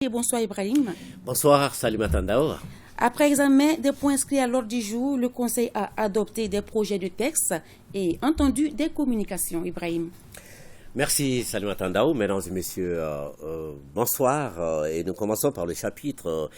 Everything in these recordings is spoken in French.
et bonsoir Ibrahim. Bonsoir Salimata Ndao. Après examen des points inscrits à l'ordre du jour, le Conseil a adopté des projets de texte et entendu des communications, Ibrahim. Merci Salimata Ndao. Mesdames et messieurs, bonsoir. Et nous commençons par le chapitre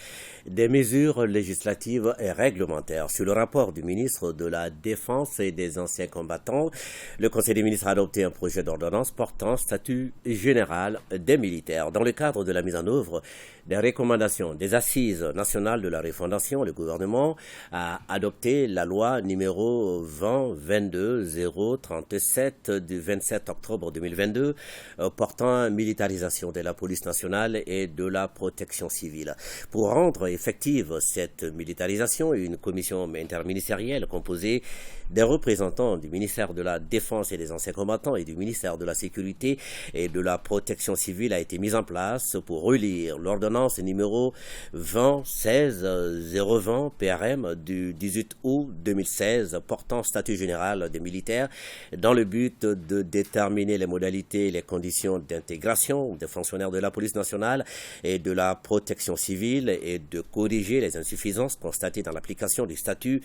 des mesures législatives et réglementaires. Sur le rapport du ministre de la Défense et des anciens combattants, le Conseil des ministres a adopté un projet d'ordonnance portant statut général des militaires. Dans le cadre de la mise en œuvre des recommandations des Assises nationales de la refondation, le gouvernement a adopté la loi numéro 20-22-037 du 27 octobre 2022 portant militarisation de la police nationale et de la protection civile. Pour rendre effective cette militarisation, une commission interministérielle composée des représentants du ministère de la Défense et des anciens combattants et du ministère de la Sécurité et de la Protection civile a été mise en place pour relire l'ordonnance numéro 2016-020 PRM du 18 août 2016 portant statut général des militaires dans le but de déterminer les modalités et les conditions d'intégration des fonctionnaires de la police nationale et de la protection civile et de corriger les insuffisances constatées dans l'application du statut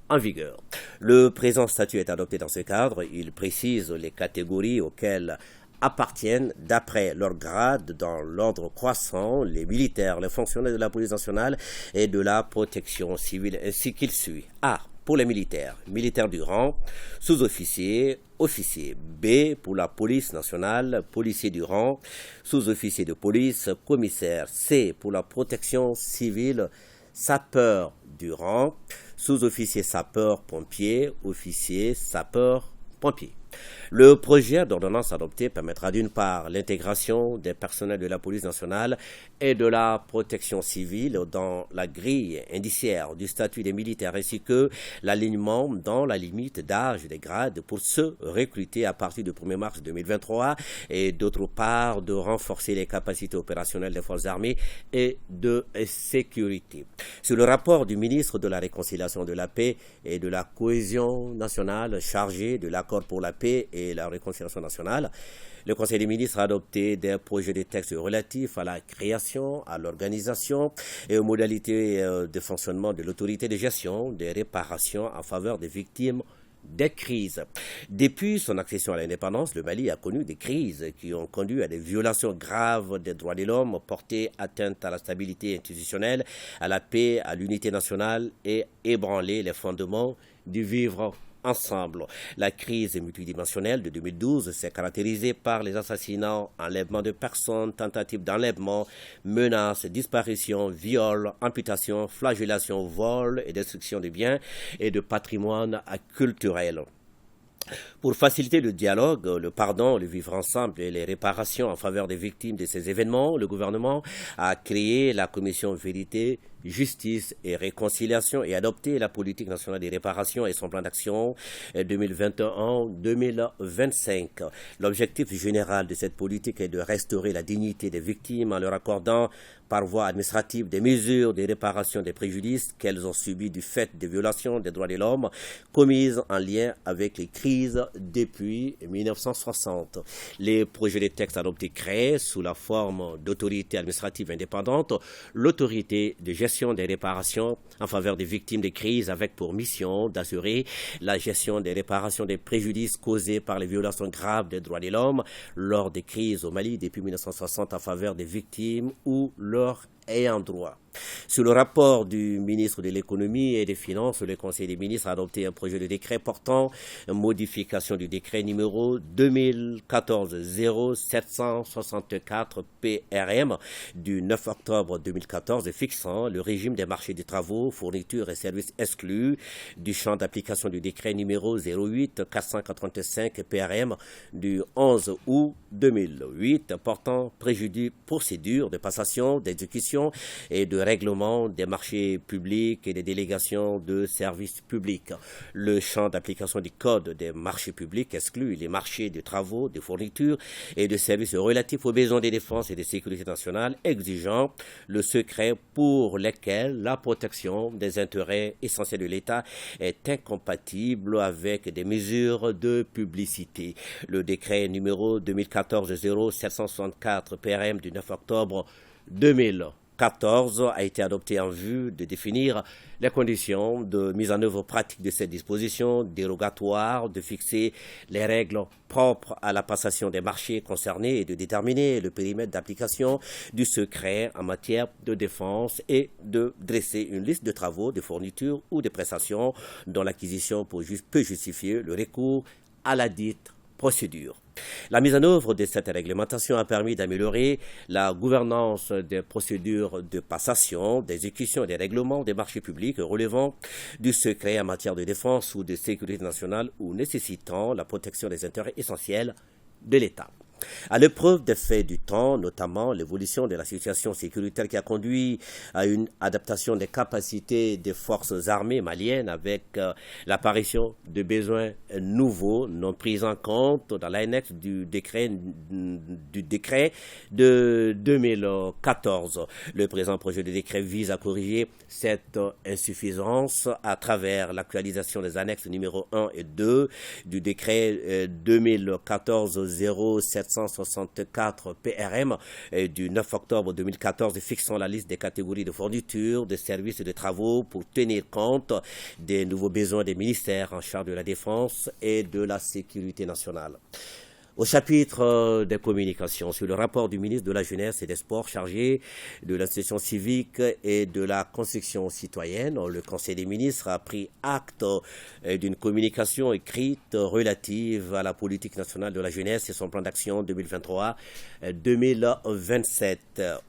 en vigueur. Le présent statut est adopté dans ce cadre. Il précise les catégories auxquelles appartiennent, d'après leur grade dans l'ordre croissant, les militaires, les fonctionnaires de la police nationale et de la protection civile, ainsi qu'il suit. A. Pour les militaires, militaires du rang, sous-officiers, officiers. B. Pour la police nationale, policiers du rang, sous-officiers de police, commissaires. C. Pour la protection civile, sapeurs du rang, sous-officiers sapeurs-pompiers, officiers sapeurs-pompiers. Le projet d'ordonnance adopté permettra d'une part l'intégration des personnels de la police nationale et de la protection civile dans la grille indiciaire du statut des militaires ainsi que l'alignement dans la limite d'âge des grades pour ceux recrutés à partir du 1er mars 2023 et d'autre part de renforcer les capacités opérationnelles des forces armées et de sécurité. Sur le rapport du ministre de la Réconciliation de la paix et de la cohésion nationale chargé de l'accord pour la paix et la réconciliation nationale, le Conseil des ministres a adopté des projets de textes relatifs à la création, à l'organisation et aux modalités de fonctionnement de l'autorité de gestion des réparations en faveur des victimes des crises. Depuis son accession à l'indépendance, le Mali a connu des crises qui ont conduit à des violations graves des droits de l'homme, porté atteinte à la stabilité institutionnelle, à la paix, à l'unité nationale et ébranlé les fondements du vivre ensemble. La crise multidimensionnelle de 2012 s'est caractérisée par les assassinats, enlèvements de personnes, tentatives d'enlèvement, menaces, disparitions, viols, amputations, flagellations, vols et destruction de biens et de patrimoine culturel. Pour faciliter le dialogue, le pardon, le vivre ensemble et les réparations en faveur des victimes de ces événements, le gouvernement a créé la commission Vérité, Justice et Réconciliation et adopté la politique nationale des réparations et son plan d'action 2021-2025. L'objectif général de cette politique est de restaurer la dignité des victimes en leur accordant par voie administrative des mesures de réparation des préjudices qu'elles ont subis du fait des violations des droits de l'homme commises en lien avec les crises depuis 1960. Les projets de texte adoptés créent, sous la forme d'autorité administrative indépendante, l'autorité de gestion des réparations en faveur des victimes des crises avec pour mission d'assurer la gestion des réparations des préjudices causés par les violations graves des droits de l'homme lors des crises au Mali depuis 1960 en faveur des victimes ou leurs ayant droit. Sur le rapport du ministre de l'économie et des finances, le Conseil des ministres a adopté un projet de décret portant modification du décret numéro 2014-0764 PRM du 9 octobre 2014 fixant le régime des marchés des travaux, fournitures et services exclus du champ d'application du décret numéro 08-485 PRM du 11 août 2008 portant procédure de passation, d'exécution et de règlement des marchés publics et des délégations de services publics. Le champ d'application du Code des marchés publics exclut les marchés de travaux, de fournitures et de services relatifs aux besoins de défense et de sécurité nationale exigeant le secret pour lesquels la protection des intérêts essentiels de l'État est incompatible avec des mesures de publicité. Le décret numéro 2014-0764 PRM du 9 octobre 2014 a été adopté en vue de définir les conditions de mise en œuvre pratique de cette disposition dérogatoire, de fixer les règles propres à la passation des marchés concernés et de déterminer le périmètre d'application du secret en matière de défense et de dresser une liste de travaux, de fournitures ou de prestations dont l'acquisition peut justifier le recours à la dite procédure. La mise en œuvre de cette réglementation a permis d'améliorer la gouvernance des procédures de passation, d'exécution et des règlements des marchés publics relevant du secret en matière de défense ou de sécurité nationale ou nécessitant la protection des intérêts essentiels de l'État. À l'épreuve des faits du temps, notamment l'évolution de la situation sécuritaire qui a conduit à une adaptation des capacités des forces armées maliennes avec l'apparition de besoins nouveaux non pris en compte dans l'annexe du décret de 2014. Le présent projet de décret vise à corriger cette insuffisance à travers l'actualisation des annexes numéro 1 et 2 du décret 2014-0764 PRM du 9 octobre 2014 fixant la liste des catégories de fournitures, de services et de travaux pour tenir compte des nouveaux besoins des ministères en charge de la défense et de la sécurité nationale. Au chapitre des communications, sur le rapport du ministre de la Jeunesse et des Sports chargé de l'institution civique et de la construction citoyenne, le Conseil des ministres a pris acte d'une communication écrite relative à la politique nationale de la jeunesse et son plan d'action 2023-2027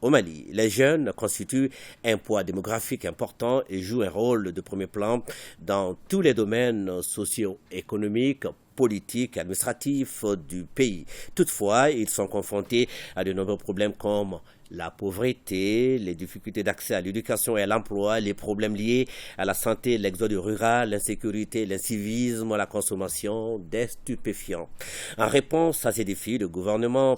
au Mali. Les jeunes constituent un poids démographique important et jouent un rôle de premier plan dans tous les domaines socio-économiques, politiques et administratifs du pays. Toutefois, ils sont confrontés à de nombreux problèmes comme la pauvreté, les difficultés d'accès à l'éducation et à l'emploi, les problèmes liés à la santé, l'exode rural, l'insécurité, l'incivisme, la consommation des stupéfiants. En réponse à ces défis, les gouvernements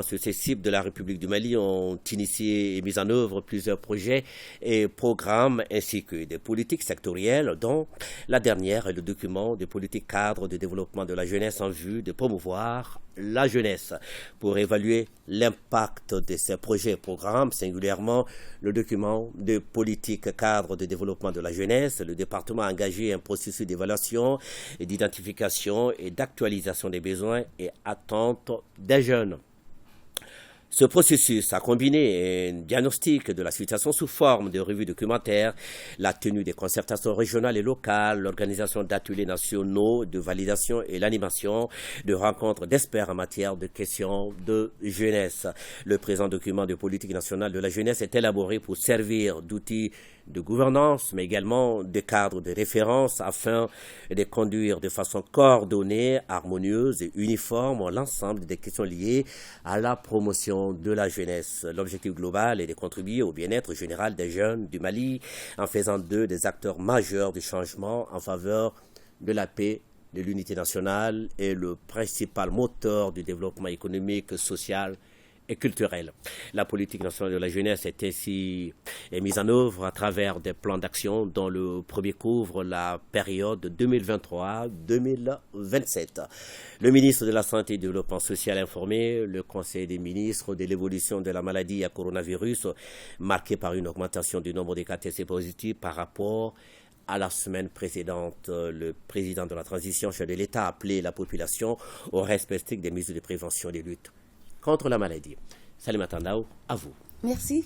successifs de la République du Mali ont initié et mis en œuvre plusieurs projets et programmes ainsi que des politiques sectorielles, dont la dernière est le document de politique cadre de développement de la jeunesse en vue de promouvoir la jeunesse. Pour évaluer l'impact de ces projets et programmes, singulièrement le document de politique cadre de développement de la jeunesse, le département a engagé un processus d'évaluation et d'identification et d'actualisation des besoins et attentes des jeunes. Ce processus a combiné un diagnostic de la situation sous forme de revues documentaires, la tenue des concertations régionales et locales, l'organisation d'ateliers nationaux de validation et l'animation de rencontres d'experts en matière de questions de jeunesse. Le présent document de politique nationale de la jeunesse est élaboré pour servir d'outil de gouvernance, mais également de cadre de référence afin de conduire de façon coordonnée, harmonieuse et uniforme l'ensemble des questions liées à la promotion de la jeunesse. L'objectif global est de contribuer au bien-être général des jeunes du Mali en faisant d'eux des acteurs majeurs du changement en faveur de la paix, de l'unité nationale et le principal moteur du développement économique, social et culturelle. La politique nationale de la jeunesse est ainsi mise en œuvre à travers des plans d'action dont le premier couvre la période 2023-2027. Le ministre de la Santé et du Développement social a informé le Conseil des ministres de l'évolution de la maladie à coronavirus marquée par une augmentation du nombre de cas testés positifs par rapport à la semaine précédente. Le président de la transition chef de l'État a appelé la population au respect strict des mesures de prévention et de lutte contre la maladie. Salimata Ndao, à vous. Merci.